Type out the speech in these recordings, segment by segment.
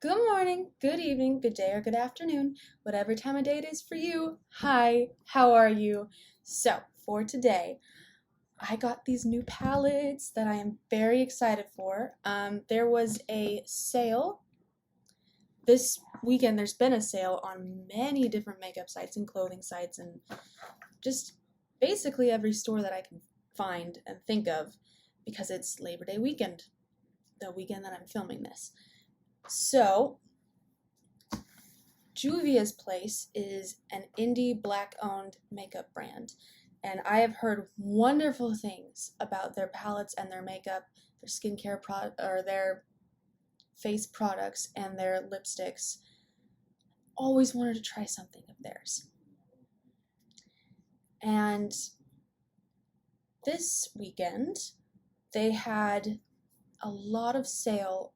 Good morning, good evening, good day, or good afternoon, whatever time of day it is for you. Hi, how are you? So, for today, I got these new palettes that I am very excited for. There was a sale this weekend. There's been a sale on many different makeup sites and clothing sites and just basically every store that I can find and think of because it's Labor Day weekend, the weekend that I'm filming this. So, JUVIA'S Place is an indie black-owned makeup brand, and I have heard wonderful things about their palettes and their makeup, their skincare or their face products and their lipsticks. Always wanted to try something of theirs. And this weekend, they had a lot of sale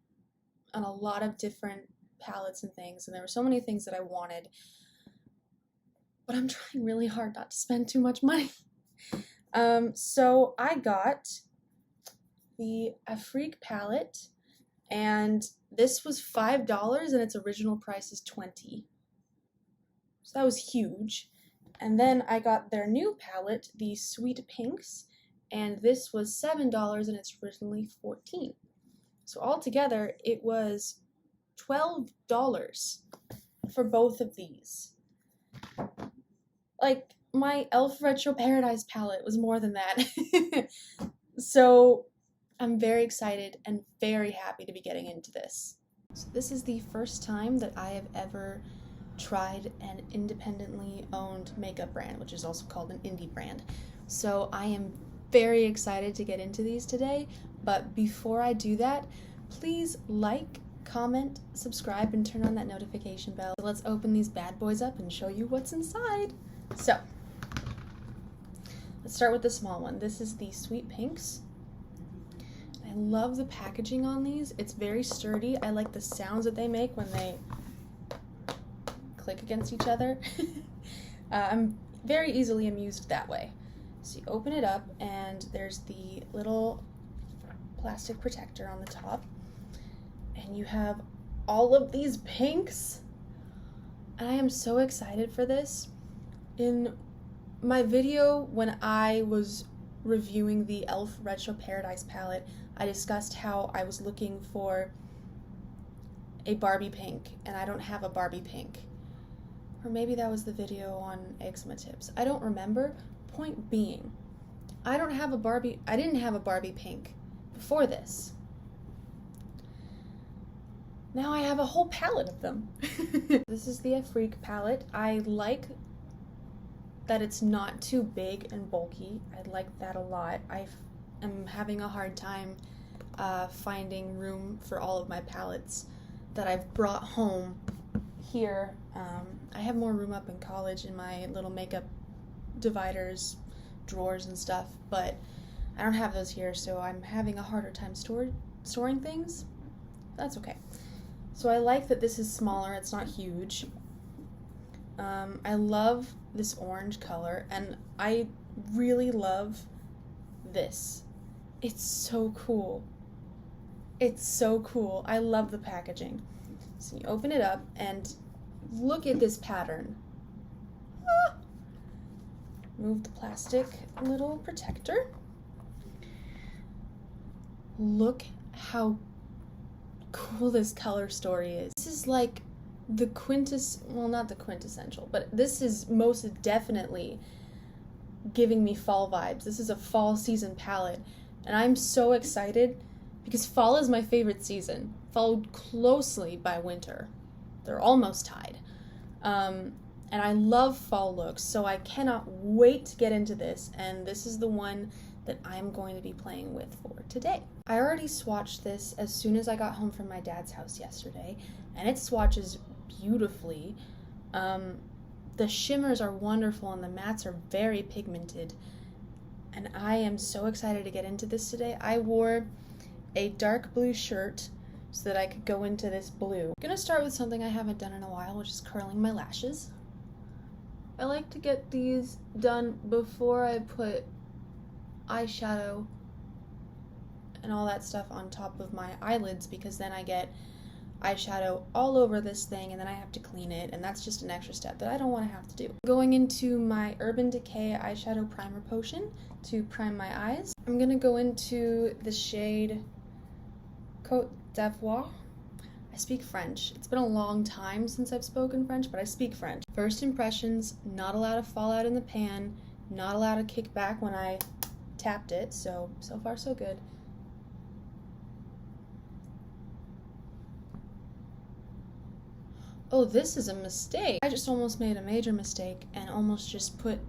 on a lot of different palettes and things, and there were so many things that I wanted, but I'm trying really hard not to spend too much money. So I got the Afrique palette, and this was $5 and its original price is $20. So that was huge. And then I got their new palette, the Sweet Pinks, and this was $7 and it's originally $14. So altogether it was $12 for both of these. Like, my e.l.f. Retro Paradise palette was more than that. So I'm very excited and very happy to be getting into this. So this is the first time that I have ever tried an independently owned makeup brand, which is also called an indie brand. So I am very excited to get into these today, but before I do that, please like, comment, subscribe, and turn on that notification bell. So let's open these bad boys up and show you what's inside. So, let's start with the small one. This is the Sweet Pinks. I love the packaging on these. It's very sturdy. I like the sounds that they make when they click against each other. I'm very easily amused that way. So you open it up and there's the little plastic protector on the top. And you have all of these pinks. And I am so excited for this. In my video when I was reviewing the e.l.f. Retro Paradise palette, I discussed how I was looking for a Barbie pink, and I don't have a Barbie pink. Or maybe that was the video on eczema tips. I don't remember. Point being, I didn't have a Barbie pink before this. Now I have a whole palette of them. This is the Afrique palette. I like that it's not too big and bulky. I like that a lot. I am having a hard time finding room for all of my palettes that I've brought home here. I have more room up in college in my little makeup dividers, drawers and stuff, but I don't have those here, so I'm having a harder time storing things. That's okay. So I like that this is smaller, it's not huge. I love this orange color, and I really love this. It's so cool. It's so cool. I love the packaging. So you open it up, and look at this pattern. Ah! Move the plastic little protector. Look how cool this color story is. This is like the not the quintessential, but this is most definitely giving me fall vibes. This is a fall season palette, and I'm so excited because fall is my favorite season, followed closely by winter. They're almost tied. And I love fall looks, so I cannot wait to get into this, and this is the one that I'm going to be playing with for today. I already swatched this as soon as I got home from my dad's house yesterday, and it swatches beautifully. The shimmers are wonderful and the mattes are very pigmented, and I am so excited to get into this today. I wore a dark blue shirt so that I could go into this blue. I'm gonna start with something I haven't done in a while, which is curling my lashes. I like to get these done before I put eyeshadow and all that stuff on top of my eyelids, because then I get eyeshadow all over this thing, and then I have to clean it, and that's just an extra step that I don't want to have to do. Going into my Urban Decay Eyeshadow Primer Potion to prime my eyes. I'm going to go into the shade Côte d'Ivoire. I speak French. It's been a long time since I've spoken French, but I speak French. First impressions, not allowed to fall out in the pan, not allowed to kick back when I tapped it, so far so good. Oh, this is a mistake. I just almost made a major mistake and almost just put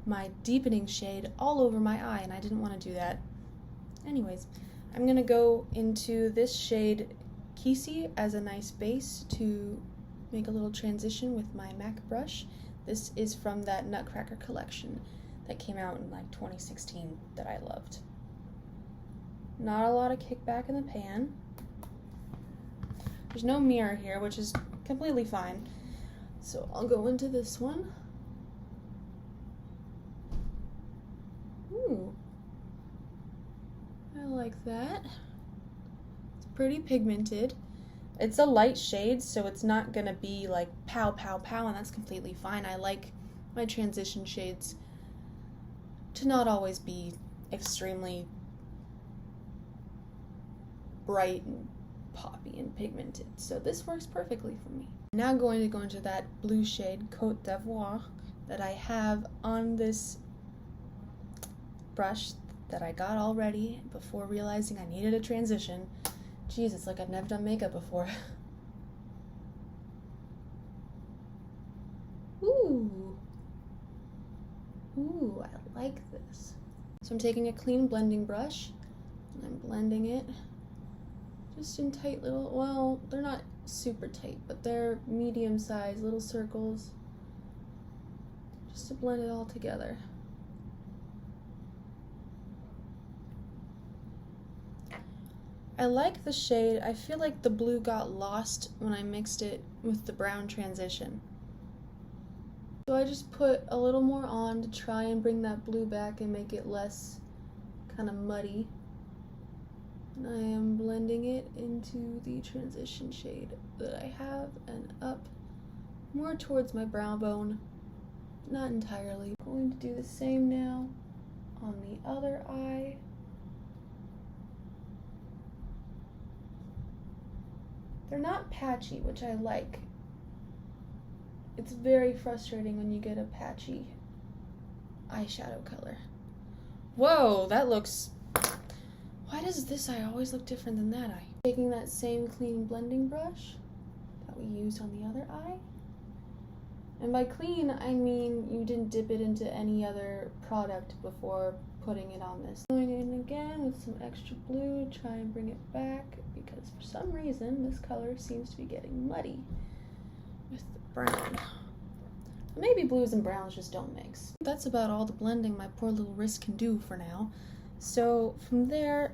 my deepening shade all over my eye, and I didn't want to do that. Anyways, I'm going to go into this shade Peachy as a nice base to make a little transition with my MAC brush. This is from that Nutcracker collection that came out in like 2016 that I loved. Not a lot of kickback in the pan. There's no mirror here, which is completely fine. So I'll go into this one. Ooh. I like that. It's pretty pigmented. It's a light shade, so it's not gonna be like pow, pow, pow, and that's completely fine. I like my transition shades to not always be extremely bright and poppy and pigmented, so this works perfectly for me. I'm now going to go into that blue shade Côte d'Ivoire that I have on this brush that I got already before realizing I needed a transition. Jeez, it's like I've never done makeup before. Ooh, I like this. So I'm taking a clean blending brush and I'm blending it just in tight little, well, they're not super tight, but they're medium-sized little circles, just to blend it all together. I like the shade. I feel like the blue got lost when I mixed it with the brown transition. So I just put a little more on to try and bring that blue back and make it less kind of muddy. And I am blending it into the transition shade that I have and up more towards my brow bone. Not entirely. I'm going to do the same now on the other eye. They're not patchy, which I like. It's very frustrating when you get a patchy eyeshadow color. Whoa, that looks... Why does this eye always look different than that eye? Taking that same clean blending brush that we used on the other eye. And by clean, I mean you didn't dip it into any other product before putting it on this. Going in again with some extra blue to try and bring it back, because for some reason this color seems to be getting muddy with the brown. Maybe blues and browns just don't mix. That's about all the blending my poor little wrist can do for now. So from there,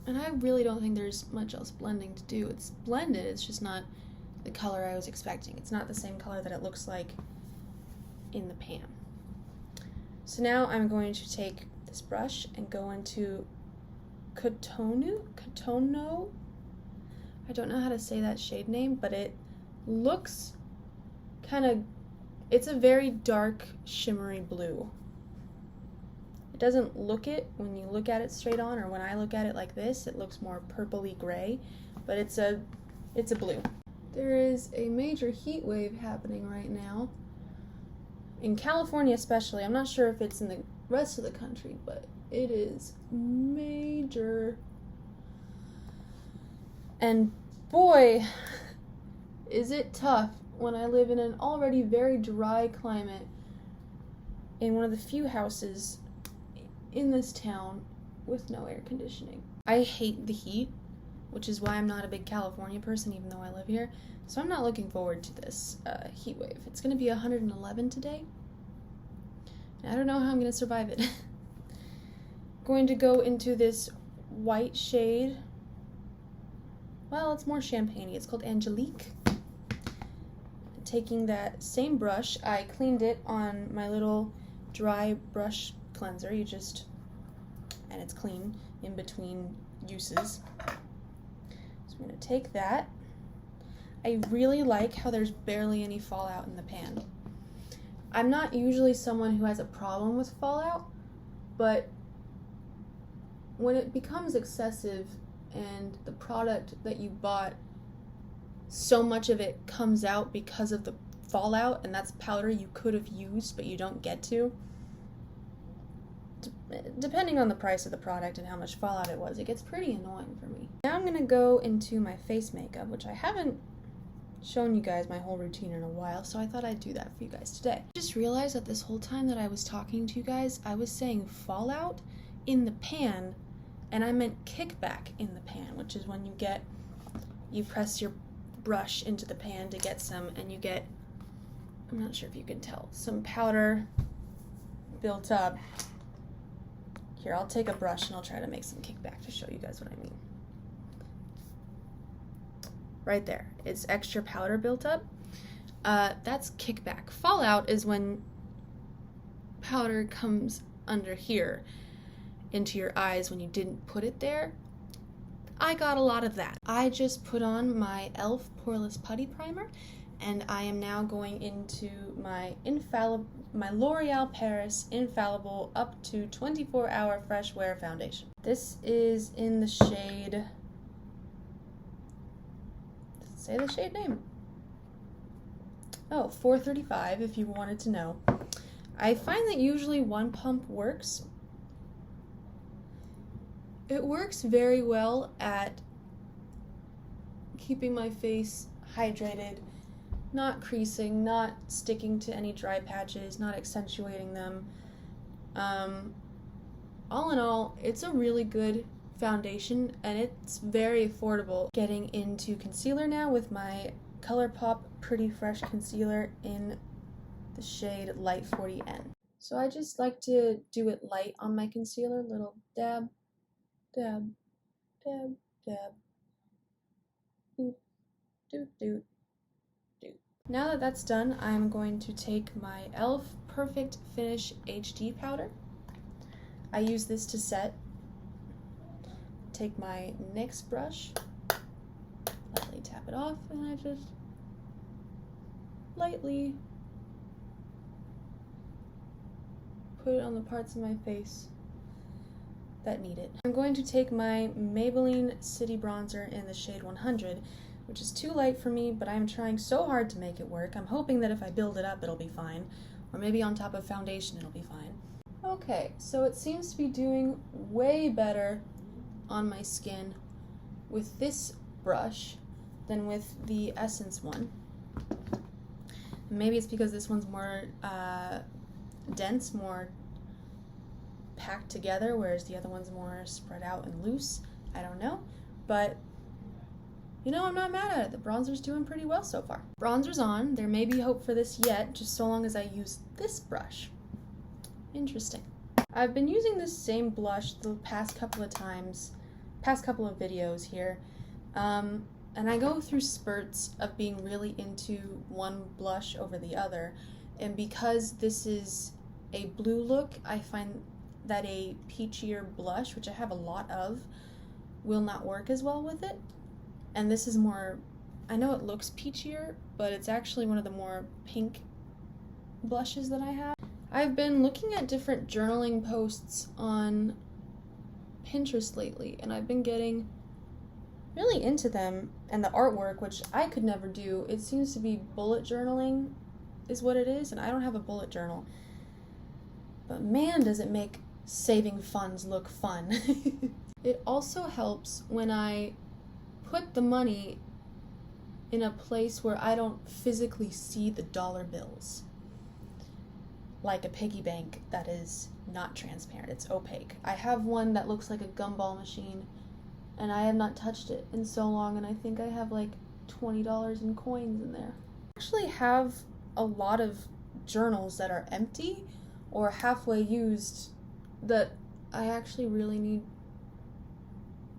and I really don't think there's much else blending to do. It's blended, it's just not the color I was expecting. It's not the same color that it looks like in the pan. So now I'm going to take this brush and go into Cotonou? I don't know how to say that shade name, but it looks kind of, it's a very dark shimmery blue. It doesn't look it when you look at it straight on, or when I look at it like this, it looks more purpley gray, but it's a blue. There is a major heat wave happening right now. In California especially. I'm not sure if it's in the rest of the country, but it is major. And boy, is it tough when I live in an already very dry climate in one of the few houses in this town with no air conditioning. I hate the heat, which is why I'm not a big California person even though I live here. So I'm not looking forward to this heat wave. It's going to be 111 today. And I don't know how I'm going to survive it. Going to go into this white shade. Well, it's more champagne-y. It's called Angelique. Taking that same brush, I cleaned it on my little dry brush cleanser. And it's clean in between uses. So I'm gonna take that. I really like how there's barely any fallout in the pan. I'm not usually someone who has a problem with fallout, but when it becomes excessive and the product that you bought, so much of it comes out because of the fallout, and that's powder you could have used but you don't get to, depending on the price of the product and how much fallout it was, it gets pretty annoying for me. Now I'm gonna go into my face makeup, which I haven't shown you guys my whole routine in a while, so I thought I'd do that for you guys today. I just realized that this whole time that I was talking to you guys, I was saying fallout in the pan, and I meant kickback in the pan, which is when you press your brush into the pan to get some, and you get, I'm not sure if you can tell, some powder built up. Here, I'll take a brush and I'll try to make some kickback to show you guys what I mean. Right there, it's extra powder built up. That's kickback. Fallout is when powder comes under here into your eyes when you didn't put it there. I got a lot of that. I just put on my e.l.f. Poreless Putty Primer, and I am now going into my L'Oreal Paris Infallible up to 24-hour Freshwear foundation. This is in the shade, say the shade name. Oh, 435 if you wanted to know. I find that usually one pump works. It works very well at keeping my face hydrated, not creasing, not sticking to any dry patches, not accentuating them. All in all, it's a really good foundation, and it's very affordable. Getting into concealer now with my Colourpop Pretty Fresh Concealer in the shade Light 40N. So I just like to do it light on my concealer, little dab, dab, dab, dab, boop, doot, doot, doot. Now that that's done, I'm going to take my e.l.f. Perfect Finish HD powder. I use this to set. Take my NYX brush, lightly tap it off, and I just lightly put it on the parts of my face that need it. I'm going to take my Maybelline City Bronzer in the shade 100, which is too light for me, but I'm trying so hard to make it work. I'm hoping that if I build it up, it'll be fine, or maybe on top of foundation, it'll be fine. Okay, so it seems to be doing way better on my skin with this brush than with the Essence one. Maybe it's because this one's more dense, more packed together, whereas the other one's more spread out and loose. I don't know, but you know, I'm not mad at it. The bronzer's doing pretty well so far. Bronzer's on. There may be hope for this yet, just so long as I use this brush. Interesting. I've been using this same blush the past couple of videos here, and I go through spurts of being really into one blush over the other, and because this is a blue look, I find that a peachier blush, which I have a lot of, will not work as well with it. And this is more, I know it looks peachier, but it's actually one of the more pink blushes that I have. I've been looking at different journaling posts on Pinterest lately, and I've been getting really into them and the artwork, which I could never do. It seems to be bullet journaling is what it is, and I don't have a bullet journal. But man, does it make saving funds look fun. It also helps when I put the money in a place where I don't physically see the dollar bills. Like a piggy bank that is not transparent, it's opaque. I have one that looks like a gumball machine, and I have not touched it in so long, and I think I have like $20 in coins in there. I actually have a lot of journals that are empty or halfway used that I actually really need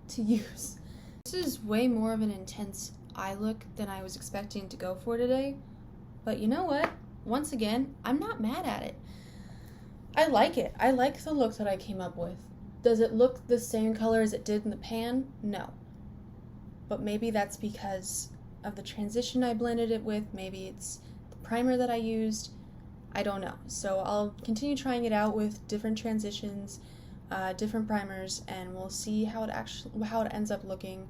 to use. This is way more of an intense eye look than I was expecting to go for today, but you know what? Once again, I'm not mad at it. I like it. I like the look that I came up with. Does it look the same color as it did in the pan? No. but maybe that's because of the transition I blended it with. Maybe it's the primer that I used. I don't know. So I'll continue trying it out with different transitions, different primers, and we'll see how it ends up looking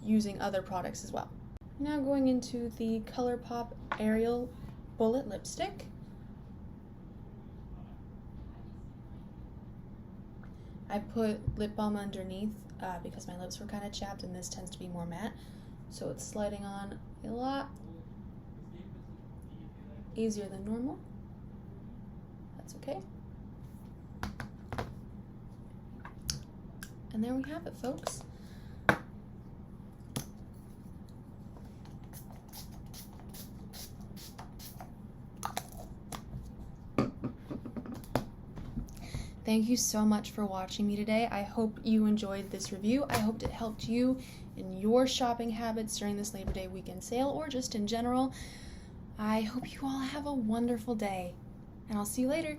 using other products as well. Now going into the Colourpop Ariel Bullet Lipstick. I put lip balm underneath because my lips were kind of chapped, and this tends to be more matte, so it's sliding on a lot easier than normal. That's okay. And there we have it, folks. Thank you so much for watching me today. I hope you enjoyed this review. I hope it helped you in your shopping habits during this Labor Day weekend sale, or just in general. I hope you all have a wonderful day, and I'll see you later.